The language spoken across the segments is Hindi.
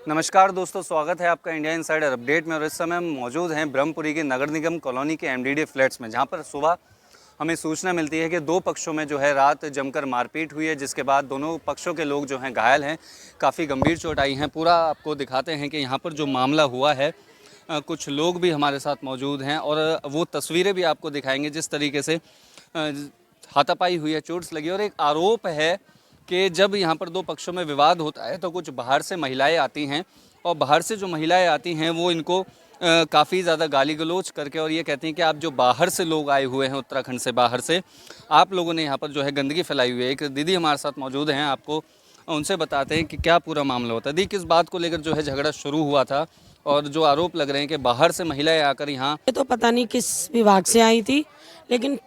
नमस्कार दोस्तों, स्वागत है आपका इंडिया इनसाइडर अपडेट में। और इस समय हम मौजूद हैं ब्रह्मपुरी के नगर निगम कॉलोनी के एमडीडी फ्लैट्स में, जहां पर सुबह हमें सूचना मिलती है कि दो पक्षों में जो है रात जमकर मारपीट हुई है, जिसके बाद दोनों पक्षों के लोग जो हैं घायल हैं, काफ़ी गंभीर चोट आई हैं। पूरा आपको दिखाते हैं कि यहाँ पर जो मामला हुआ है, कुछ लोग भी हमारे साथ मौजूद हैं और वो तस्वीरें भी आपको दिखाएंगे जिस तरीके से हाथापाई हुई है, चोट्स लगी। और एक आरोप है कि जब यहाँ पर दो पक्षों में विवाद होता है तो कुछ बाहर से महिलाएं आती हैं, और बाहर से जो महिलाएं आती हैं वो इनको काफ़ी ज़्यादा गाली गलौज करके और ये कहती हैं कि आप जो बाहर से लोग आए हुए हैं, उत्तराखंड से बाहर से, आप लोगों ने यहाँ पर जो है गंदगी फैलाई हुई है। एक दीदी हमारे साथ मौजूद हैं, आपको उनसे बताते हैं कि क्या पूरा मामला होता है। दी, किस बात को लेकर जो है झगड़ा शुरू हुआ था और जो आरोप लग रहे हैं कि बाहर से महिलाएं आकर यहाँ? ये तो पता नहीं किस विभाग से आई थी, लेकिन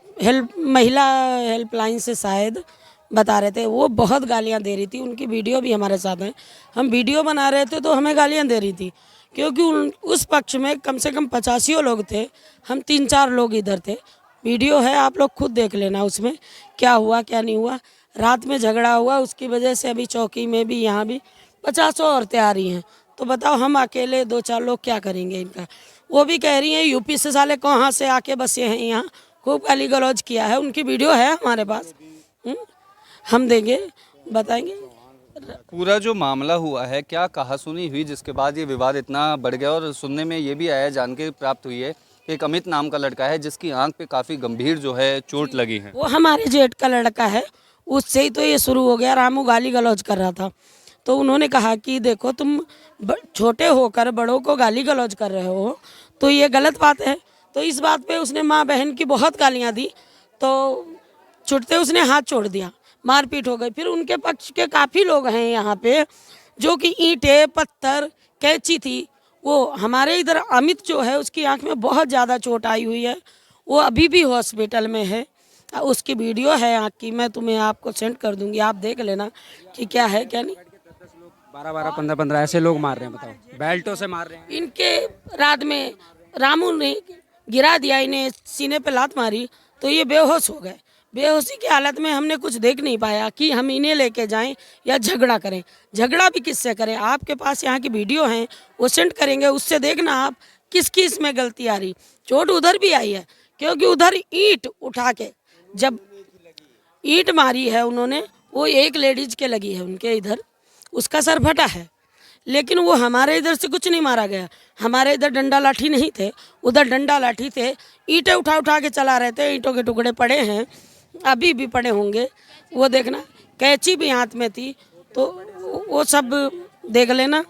महिला हेल्पलाइन से शायद बता रहे थे। वो बहुत गालियां दे रही थी, उनकी वीडियो भी हमारे साथ है। हम वीडियो बना रहे थे तो हमें गालियां दे रही थी, क्योंकि उस पक्ष में कम से कम 85 लोग थे, हम 3-4 लोग इधर थे। वीडियो है, आप लोग खुद देख लेना उसमें क्या हुआ क्या नहीं हुआ। रात में झगड़ा हुआ, उसकी वजह से अभी चौकी में भी यहाँ भी 50 औरतें आ रही हैं। तो बताओ हम अकेले 2-4 लोग क्या करेंगे इनका। वो भी कह रही हैं यूपी से साले कहाँ से आके बसे हैं यहाँ, खूब गाली गलौज किया है। उनकी वीडियो है हमारे पास, हम देंगे, बताएंगे। पूरा जो मामला हुआ है, क्या कहासुनी हुई जिसके बाद ये विवाद इतना बढ़ गया? और सुनने में ये भी आया, जानकारी प्राप्त हुई है कि एक अमित नाम का लड़का है जिसकी आंख पे काफ़ी गंभीर जो है चोट लगी है। वो हमारे जेठ का लड़का है, उससे ही तो ये शुरू हो गया। रामू गाली गलौज कर रहा था, तो उन्होंने कहा कि देखो तुम छोटे होकर बड़ों को गाली गलौज कर रहे हो तो ये गलत बात है। तो इस बात पे उसने माँ बहन की बहुत गालियाँ दी, तो छुटते उसने हाथ छोड़ दिया, मारपीट हो गई। फिर उनके पक्ष के काफ़ी लोग हैं यहाँ पे, जो कि ईंटें पत्थर कैंची थी। वो हमारे इधर अमित जो है, उसकी आंख में बहुत ज़्यादा चोट आई हुई है, वो अभी भी हॉस्पिटल में है। उसकी वीडियो है आँख की, मैं तुम्हें आपको सेंड कर दूंगी, आप देख लेना कि क्या है क्या नहीं। 12-12, 15-15 ऐसे लोग मार रहे हैं, बताओ, बेल्टों से मार रहे हैं। इनके रात में रामू ने गिरा दिया, इन्हें सीने पे लात मारी तो ये बेहोश हो गए। बेहोशी की हालत में हमने कुछ देख नहीं पाया कि हम इन्हें लेके जाएं या झगड़ा करें। झगड़ा भी किससे करें? आपके पास यहाँ की वीडियो हैं, वो सेंड करेंगे, उससे देखना आप किसकी इसमें गलती आ रही। चोट उधर भी आई है, क्योंकि उधर ईंट उठा के जब ईंट मारी है उन्होंने, वो एक लेडीज के लगी है उनके इधर, उसका सर फटा है। लेकिन वो हमारे इधर से कुछ नहीं मारा गया, हमारे इधर डंडा लाठी नहीं थे, उधर डंडा लाठी थे। ईंटें उठा उठा के चला रहे थे, ईंटों के टुकड़े पड़े हैं, अभी भी पड़े होंगे, वो देखना। कैंची भी हाथ में थी, तो वो सब देख लेना।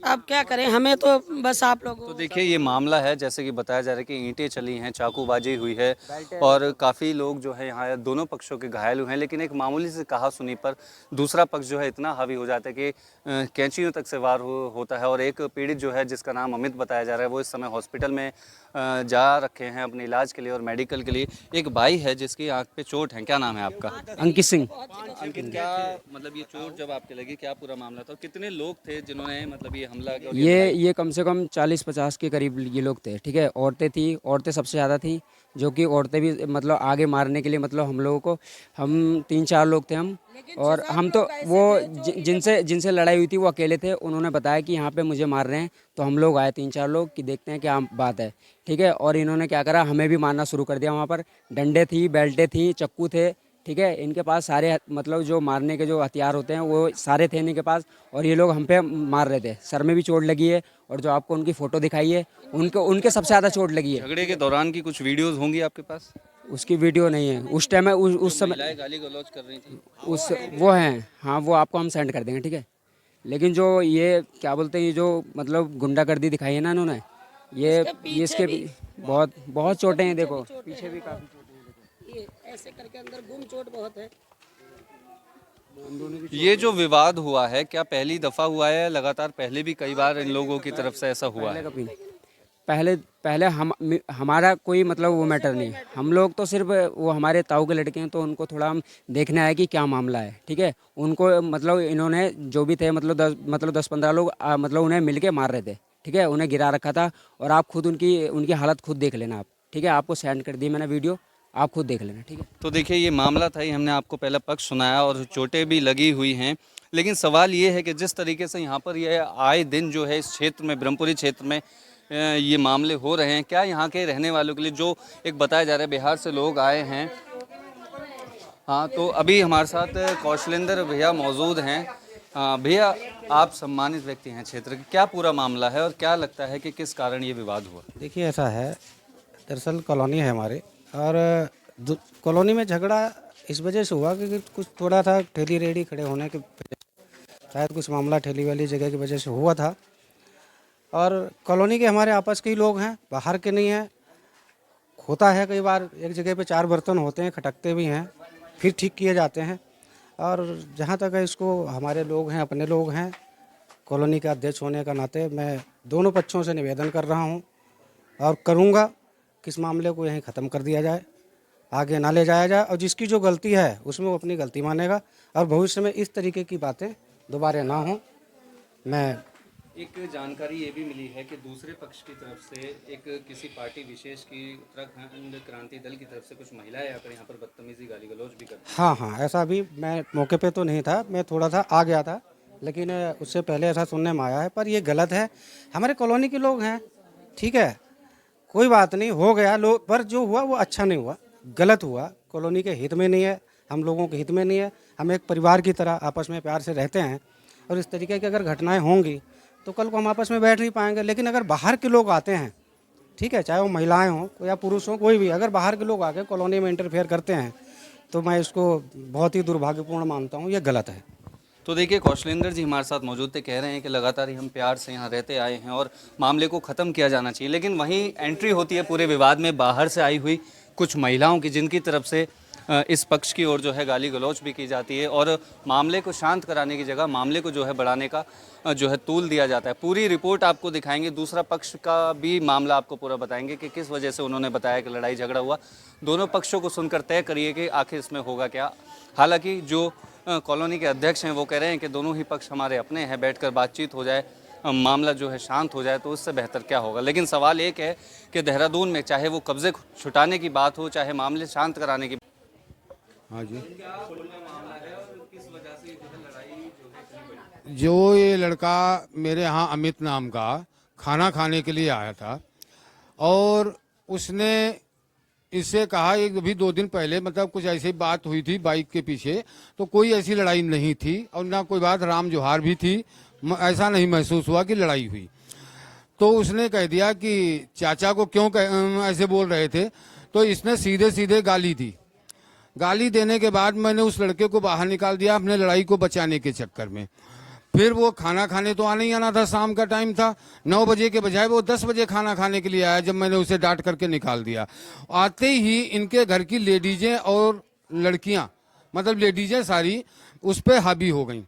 अब क्या करें, हमें तो बस आप लोग। तो देखिए, ये मामला है जैसे कि बताया जा रहा है कि ईंटें चली हैं, चाकूबाजी हुई है और काफ़ी लोग जो है यहाँ दोनों पक्षों के घायल हुए हैं। लेकिन एक मामूली से कहासुनी पर दूसरा पक्ष जो है इतना हावी हो जाता है कि कैंचियों तक से वार होता है। और एक पीड़ित जो है, जिसका नाम अमित बताया जा रहा है, वो इस समय हॉस्पिटल में जा रखे हैं अपने इलाज के लिए और मेडिकल के लिए। एक भाई है जिसकी आँख पे चोट है, क्या नाम है आपका? अंकित सिंह। अंकित, क्या मतलब ये चोट जब आपके लगी, क्या पूरा मामला था? कितने लोग थे जिन्होंने मतलब ये हमला किया? ये कम से कम 40-50 के करीब ये लोग थे, ठीक है। औरतें सबसे ज़्यादा थी, जो कि औरतें भी मतलब आगे मारने के लिए, मतलब हम लोगों को, हम 3-4 लोग थे हम। और हम तो वो जिनसे लड़ाई हुई थी वो अकेले थे, उन्होंने बताया कि यहाँ पे मुझे मार रहे हैं, तो हम लोग आए 3-4 लोग कि देखते हैं क्या बात है, ठीक है। और इन्होंने क्या करा, हमें भी मारना शुरू कर दिया। वहाँ पर डंडे थी, बेल्टें थी, चक्कू थे, ठीक है। इनके पास सारे मतलब जो मारने के जो हथियार होते हैं वो सारे थे इनके पास, और ये लोग हम पे मार रहे थे। सर में भी चोट लगी है, और जो आपको उनकी फ़ोटो दिखाई है, उनके सबसे ज़्यादा चोट लगी है। झगड़े के दौरान की कुछ वीडियोस होंगी आपके पास? उसकी वीडियो नहीं है उस टाइम में, उस समय महिलाएं गाली गलौज कर रही थी उस वो हैं, हाँ, वो आपको हम सेंड कर देंगे, ठीक है। लेकिन जो ये क्या बोलते हैं, ये जो मतलब गुंडागर्दी दिखाई है ना इन्होंने, ये इसके भी बहुत बहुत चोटें हैं। देखो पीछे भी काफ़ी चोटें हैं, देखो ये ऐसे करके अंदर गुम चोट बहुत है। ये जो विवाद हुआ है, क्या पहली दफा हुआ है? लगातार पहले भी कई बार इन लोगों की तरफ से ऐसा हुआ है? पहले हमारा कोई मतलब वो मैटर नहीं है। हम लोग तो सिर्फ वो हमारे ताऊ के लड़के हैं, तो उनको थोड़ा हम देखने आए कि क्या मामला है, ठीक है। उनको मतलब इन्होंने जो भी थे मतलब 10-15 लोग मतलब उन्हें मिलके मार रहे थे, ठीक है। उन्हें गिरा रखा था, और आप खुद उनकी हालत खुद देख लेना आप, ठीक है। आपको सेंड कर दी मैंने वीडियो, आप खुद देख लेना, ठीक है। तो देखिए, ये मामला था, ही हमने आपको पहला पक्ष सुनाया और चोटें भी लगी हुई हैं। लेकिन सवाल ये है कि जिस तरीके से यहाँ पर ये आए दिन जो है इस क्षेत्र में, ब्रह्मपुरी क्षेत्र में ये मामले हो रहे हैं, क्या यहाँ के रहने वालों के लिए, जो एक बताया जा रहा है बिहार से लोग आए हैं। हाँ, तो अभी हमारे साथ कौशलेंद्र भैया मौजूद हैं। भैया, आप सम्मानित व्यक्ति हैं क्षेत्र के, क्या पूरा मामला है और क्या लगता है कि किस कारण ये विवाद हुआ? देखिए, ऐसा है, दरअसल कॉलोनी है हमारे, और कॉलोनी में झगड़ा इस वजह से हुआ कि कुछ थोड़ा था ठेली रेडी खड़े होने के वजह से, शायद कुछ मामला ठेली वाली जगह की वजह से हुआ था। और कॉलोनी के हमारे आपस के ही लोग हैं, बाहर के नहीं हैं। होता है कई बार एक जगह पे 4 बर्तन होते हैं, खटकते भी हैं, फिर ठीक किए जाते हैं। और जहाँ तक है, इसको हमारे लोग हैं, अपने लोग हैं, कॉलोनी का अध्यक्ष होने का नाते मैं दोनों पक्षों से निवेदन कर रहा हूँ और करूँगा कि इस मामले को यहीं ख़त्म कर दिया जाए, आगे ना ले जाया जाए, और जिसकी जो गलती है उसमें वो अपनी गलती मानेगा और भविष्य में इस तरीके की बातें दोबारा ना हो। मैं एक जानकारी ये भी मिली है कि दूसरे पक्ष की तरफ से एक किसी पार्टी विशेष की उत्तराखंड क्रांति दल की तरफ से कुछ महिलाएं आकर यहाँ पर बदतमीजी गाली गलौज भी करती। हाँ, ऐसा भी, मैं मौके पे तो नहीं था, मैं थोड़ा सा आ गया था, लेकिन उससे पहले ऐसा सुनने में आया है। पर ये गलत है, हमारे कॉलोनी के लोग हैं, ठीक है, कोई बात नहीं, हो गया लोग, पर जो हुआ वो अच्छा नहीं हुआ, गलत हुआ, कॉलोनी के हित में नहीं है, हम लोगों के हित में नहीं है। हम एक परिवार की तरह आपस में प्यार से रहते हैं, और इस तरीके की अगर घटनाएं होंगी तो कल को हम आपस में बैठ नहीं पाएंगे। लेकिन अगर बाहर के लोग आते हैं, ठीक है, चाहे वो महिलाएं हों या पुरुष हों, कोई भी, अगर बाहर के लोग आके कॉलोनी में इंटरफेयर करते हैं तो मैं इसको बहुत ही दुर्भाग्यपूर्ण मानता हूँ, ये गलत है। तो देखिए, कौशलेंद्र जी हमारे साथ मौजूद थे, कह रहे हैं कि लगातार ही हम प्यार से यहाँ रहते आए हैं और मामले को ख़त्म किया जाना चाहिए। लेकिन वहीं एंट्री होती है पूरे विवाद में बाहर से आई हुई कुछ महिलाओं की, जिनकी तरफ से इस पक्ष की ओर जो है गाली गलौज भी की जाती है और मामले को शांत कराने की जगह मामले को जो है बढ़ाने का जो है तूल दिया जाता है। पूरी रिपोर्ट आपको दिखाएंगे, दूसरा पक्ष का भी मामला आपको पूरा बताएंगे कि किस वजह से उन्होंने बताया कि लड़ाई झगड़ा हुआ। दोनों पक्षों को सुनकर तय करिए कि आखिर इसमें होगा क्या। हालांकि जो कॉलोनी के अध्यक्ष हैं वो कह रहे हैं कि दोनों ही पक्ष हमारे अपने हैं, बैठकर बातचीत हो जाए, मामला जो है शांत हो जाए तो उससे बेहतर क्या होगा। लेकिन सवाल एक है कि देहरादून में चाहे वो कब्जे छुटाने की बात हो, चाहे मामले शांत कराने की। हाँ जी, जो ये लड़का मेरे यहाँ अमित नाम का खाना खाने के लिए आया था, और उसने इससे कहा, एक अभी 2 दिन पहले मतलब कुछ ऐसी बात हुई थी बाइक के पीछे, तो कोई ऐसी लड़ाई नहीं थी और ना कोई बात राम जोहार भी थी, ऐसा नहीं महसूस हुआ कि लड़ाई हुई। तो उसने कह दिया कि चाचा को क्यों ऐसे बोल रहे थे, तो इसने सीधे सीधे गाली दी। गाली देने के बाद मैंने उस लड़के को बाहर निकाल दिया अपने लड़ाई को बचाने के चक्कर में। फिर वो खाना खाने तो आना ही आना था, शाम का टाइम था, 9 बजे के बजाय वो 10 बजे खाना खाने के लिए आया, जब मैंने उसे डांट करके निकाल दिया। आते ही इनके घर की लेडीजें और लड़कियां, मतलब लेडीजें सारी उस पर हावी हो गई।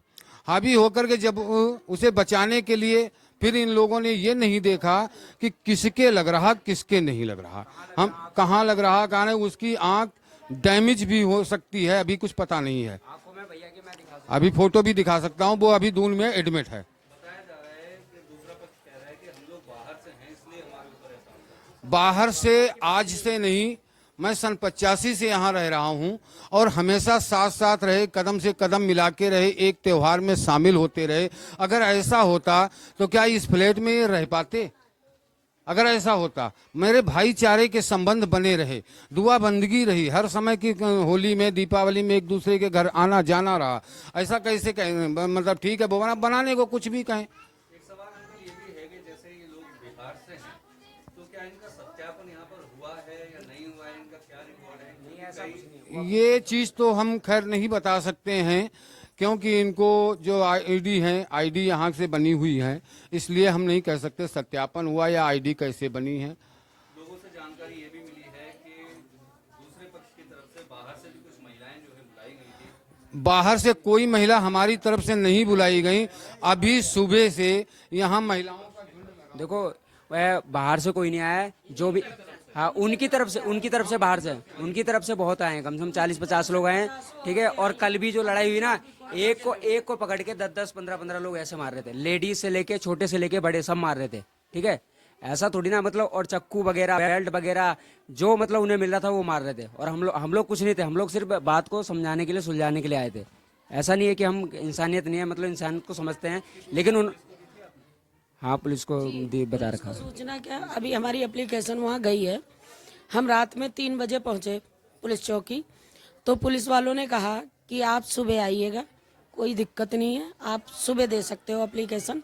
हावी होकर के जब उसे बचाने के लिए, फिर इन लोगों ने ये नहीं देखा कि किसके लग रहा किसके नहीं लग रहा, हम कहाँ लग रहा कहाँ नहीं, उसकी आंख डैमेज भी हो सकती है, अभी कुछ पता नहीं है। अभी फोटो भी दिखा सकता हूँ, वो अभी दून में एडमिट है। बाहर से आज से नहीं, मैं सन 85 से यहाँ रह रहा हूँ और हमेशा साथ साथ रहे, कदम से कदम मिला के रहे, एक त्योहार में शामिल होते रहे। अगर ऐसा होता तो क्या इस फ्लैट में ये रह पाते? अगर ऐसा होता, मेरे भाईचारे के संबंध बने रहे, दुआ बंदगी रही, हर समय की होली में, दीपावली में एक दूसरे के घर आना जाना रहा, ऐसा कैसे कहें? मतलब ठीक है, बनाने को कुछ भी कहें। एक सवाल अंकल ये भी है कि जैसे ये लोग बिहार से हैं, तो क्या इनका सत्यापन यहाँ पर हुआ है या नहीं हुआ है, इनका क्या रिकॉर्ड है? नहीं, ऐसा कुछ नहीं। ये चीज तो हम खैर नहीं बता सकते हैं, क्योंकि इनको जो आईडी है, आईडी यहाँ से बनी हुई है, इसलिए हम नहीं कह सकते सत्यापन हुआ या आईडी कैसे बनी है। लोगों से जानकारी ये भी मिली है कि दूसरे पक्ष की तरफ से बाहर से भी कुछ महिलाएं जो है बुलाई गई थी। बाहर से कोई महिला हमारी तरफ से नहीं बुलाई गई। अभी सुबह से यहाँ महिलाओं का झुंड लगा। देखो, वह बाहर से कोई नहीं आया है, जो भी, हाँ, उनकी तरफ से बाहर से, उनकी तरफ से बहुत आए हैं, कम से कम 40-50 लोग आए हैं, ठीक है। और कल भी जो लड़ाई हुई ना, एक को पकड़ के 10-10, 15-15 लोग ऐसे मार रहे थे, लेडीज से लेके, छोटे से लेके बड़े, सब मार रहे थे, ठीक है। ऐसा थोड़ी ना, मतलब, और चक्कू वगैरह, बेल्ट वगैरह, जो मतलब उन्हें मिल रहा था वो मार रहे थे। और हम लोग कुछ नहीं थे, हम लोग सिर्फ बात को समझाने के लिए, सुलझाने के लिए आए थे, ऐसा नहीं है कि हम इंसानियत नहीं है, मतलब इंसानियत को समझते हैं, लेकिन उन हाँ पुलिस को बता रखा है। सूचना क्या, अभी हमारी एप्लीकेशन वहाँ गई है। हम रात में 3 बजे पहुँचे पुलिस चौकी, तो पुलिस वालों ने कहा कि आप सुबह आइएगा, कोई दिक्कत नहीं है, आप सुबह दे सकते हो एप्लीकेशन।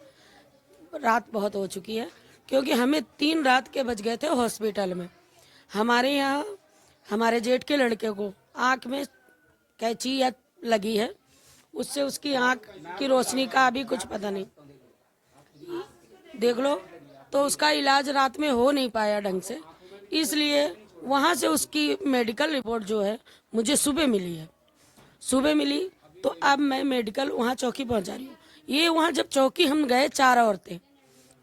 रात बहुत हो चुकी है, क्योंकि हमें 3 रात के बज गए थे हॉस्पिटल में। हमारे यहाँ हमारे जेठ के लड़के को आँख में कैंची या लगी है, उससे उसकी आँख की रोशनी का अभी कुछ पता नहीं, देख लो। तो उसका इलाज रात में हो नहीं पाया ढंग से, इसलिए वहाँ से उसकी मेडिकल रिपोर्ट जो है मुझे सुबह मिली है। सुबह मिली तो अब मैं मेडिकल वहाँ चौकी पहुँचा रही हूँ। ये वहाँ जब चौकी हम गए, 4 औरतें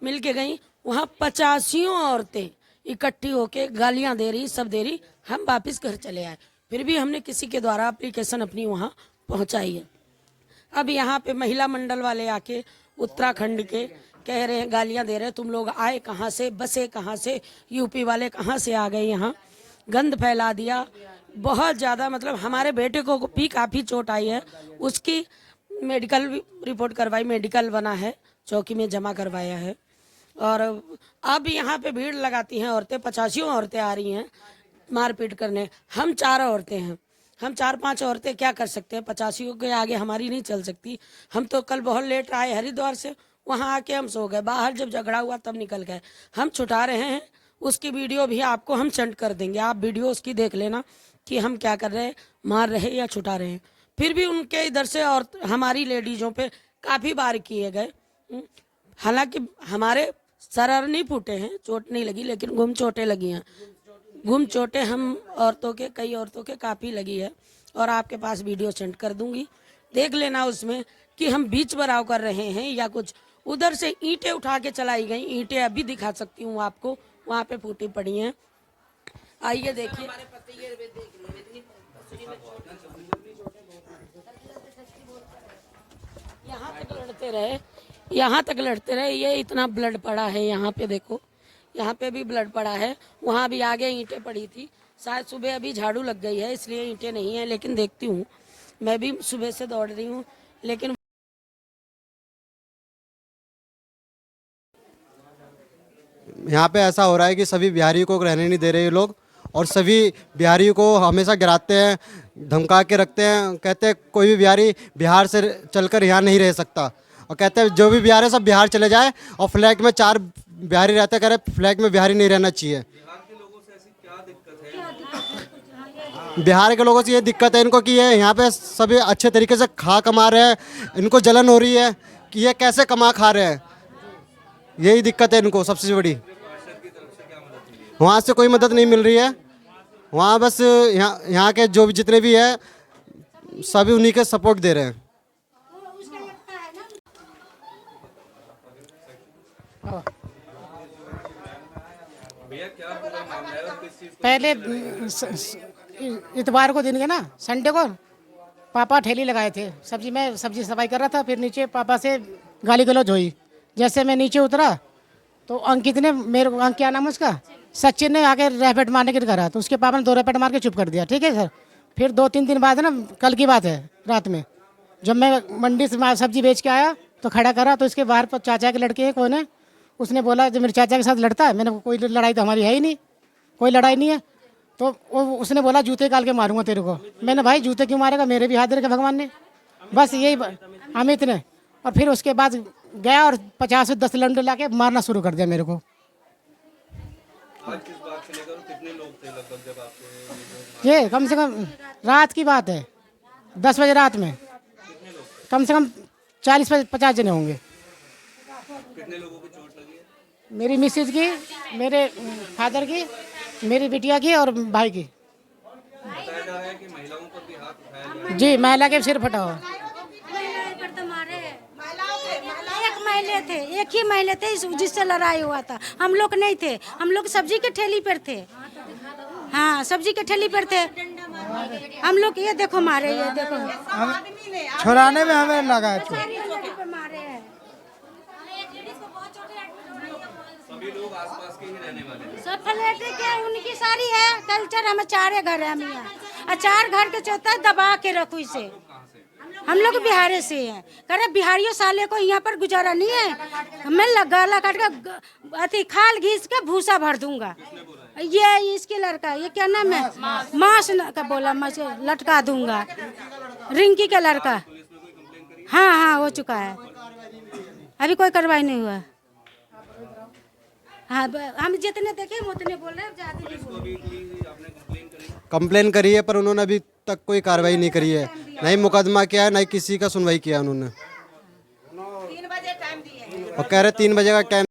मिल के गई, वहाँ 85 औरतें इकट्ठी होके गालियाँ दे रही, सब दे रही। हम वापस घर चले आए, फिर भी हमने किसी के द्वारा एप्लीकेशन अपनी वहाँ पहुँचाई है। अब यहाँ पे महिला मंडल वाले आके उत्तराखंड के कह रहे हैं, गालियां दे रहे हैं, तुम लोग आए कहाँ से, बसे कहाँ से, यूपी वाले कहाँ से आ गए, यहाँ गंद फैला दिया बहुत ज़्यादा। मतलब हमारे बेटे को भी काफ़ी चोट आई है, उसकी मेडिकल रिपोर्ट करवाई, मेडिकल बना है, चौकी में जमा करवाया है। और अब यहाँ पे भीड़ लगाती हैं औरतें, 85 औरतें आ रही हैं मारपीट करने। हम 4 औरतें हैं, हम 4-5 औरतें क्या कर सकते हैं, 85 के आगे हमारी नहीं चल सकती। हम तो कल बहुत लेट आए हरिद्वार से, वहाँ आके हम सो गए, बाहर जब झगड़ा हुआ तब निकल गए। हम छुटा रहे हैं, उसकी वीडियो भी आपको हम सेंड कर देंगे, आप वीडियो उसकी देख लेना कि हम क्या कर रहे हैं, मार रहे या छुटा रहे हैं। फिर भी उनके इधर से और हमारी लेडीजों पे काफ़ी बार किए गए। हालांकि हमारे सर नहीं फूटे हैं, चोट नहीं लगी, लेकिन गुम चोटें लगी हैं। गुम चोटें हम औरतों के, कई औरतों के काफ़ी लगी है, और आपके पास वीडियो सेंड कर दूंगी, देख लेना उसमें कि हम बीच बराव कर रहे हैं या कुछ। उधर से ईंटें उठा के चलाई गई, ईंटें अभी दिखा सकती हूँ आपको, वहाँ पे फूटी पड़ी हैं, आइए देखिए। यहाँ तक लड़ते रहे, यहाँ तक लड़ते रहे, ये इतना ब्लड पड़ा है, यहाँ पे देखो, यहाँ पे भी ब्लड पड़ा है, वहाँ भी आगे ईंटें पड़ी थी। शायद सुबह अभी झाड़ू लग गई है इसलिए ईंटें नहीं है, लेकिन देखती हूँ, मैं भी सुबह से दौड़ रही हूँ, लेकिन यहाँ पे ऐसा हो रहा है कि सभी बिहारियों को रहने नहीं दे रहे ये लोग, और सभी बिहारियों को हमेशा गिराते हैं, धमका के रखते हैं। कहते हैं कोई भी बिहारी बिहार से चलकर यहाँ नहीं रह सकता, और कहते हैं जो भी बिहार है सब बिहार चले जाए, और फ्लैट में 4 बिहारी रहते, कह रहे फ्लैट में बिहारी नहीं रहना चाहिए। बिहार के लोगों से ये दिक्कत है इनको कि ये यहाँ पे सभी अच्छे तरीके से कमा रहे हैं, इनको जलन हो रही है कि ये कैसे कमा खा रहे हैं, यही दिक्कत है इनको सबसे बड़ी। वहाँ से कोई मदद नहीं मिल रही है, वहाँ बस यहाँ के जो भी जितने भी है सभी उन्हीं के सपोर्ट दे रहे हैं। पहले इतवार को दिन के ना, संडे को पापा ठेली लगाए थे, सब्जी में सब्जी सफाई कर रहा था, फिर नीचे पापा से गाली गलौज हुई। जैसे मैं नीचे उतरा तो अंकित ने मेरे को, क्या नाम है उसका, सचिन ने आके रैपेट मारने के करा, तो उसके पापा ने 2 रैपेट मार के चुप कर दिया। ठीक है सर। फिर 2-3 दिन बाद है ना, कल की बात है, रात में जब मैं मंडी से सब्जी बेच के आया तो खड़ा करा, तो इसके बाहर पर चाचा के लड़के हैं कौन है, उसने बोला जब मेरे चाचा के साथ लड़ता है, मैंने कोई लड़ाई तो हमारी है ही नहीं, कोई लड़ाई नहीं है। तो उसने बोला जूते काल के मारूंगा तेरे को। मैंने भाई जूते क्यों मारेगा, मेरे भी हाथ दे रखे भगवान ने, बस यही अमित ने। और फिर उसके बाद गया और 50 से 10 लंडे ला के मारना शुरू कर दिया मेरे को। आज किस बात से लेकर कितने लोग थे लगभग जब आपको ये कम से कम रात की बात है, 10 बजे रात में, कम से कम 40-50 जने होंगे। कितने लोगों को चोट लगी है? मेरी मिसेज की, मेरे फादर की, मेरी बिटिया की और भाई की। बताया जा रहा है कि महिलाओं पर भी हाथ उठाया गया है। जी, महिला के सिर फटा हुआ। एक ही महिले थे जिससे लड़ाई हुआ था, हम लोग नहीं थे, हम लोग सब्जी के ठेली पर थे। हाँ, सब्जी के ठेली पर थे हम लोग। ये देखो मारे, ये देखो छुड़ाने में हमें लगा मारे हैं। सभी लोग आसपास के ही रहने वाले हैं। सब फ्लैटे के उनकी सारी है कल्चर। हमें 4 घर है, हम यहाँ 4 घर के चौथा दबा के रखो इसे। हम लोग बिहार से हैं। कह रहे बिहारियों साले को यहाँ पर गुजारा नहीं है, मैं गला काट के अति खाल घीस के भूसा भर दूंगा। ये इसके लड़का, ये क्या नाम है, मांस का बोला, मैं लटका दूंगा। रिंकी का लड़का, हाँ हाँ हो चुका है, अभी कोई कार्रवाई नहीं हुआ। हाँ हम जितने देखे हम उतने बोल रहे हैं, ज्यादा नहीं बोल रहे। कंप्लेन करी है पर उन्होंने अभी तक कोई कार्रवाई नहीं करी है, नहीं मुकदमा किया है, नहीं किसी का सुनवाई किया उन्होंने। 3 बजे टाइम दिए और कह रहे 3 बजे का टाइम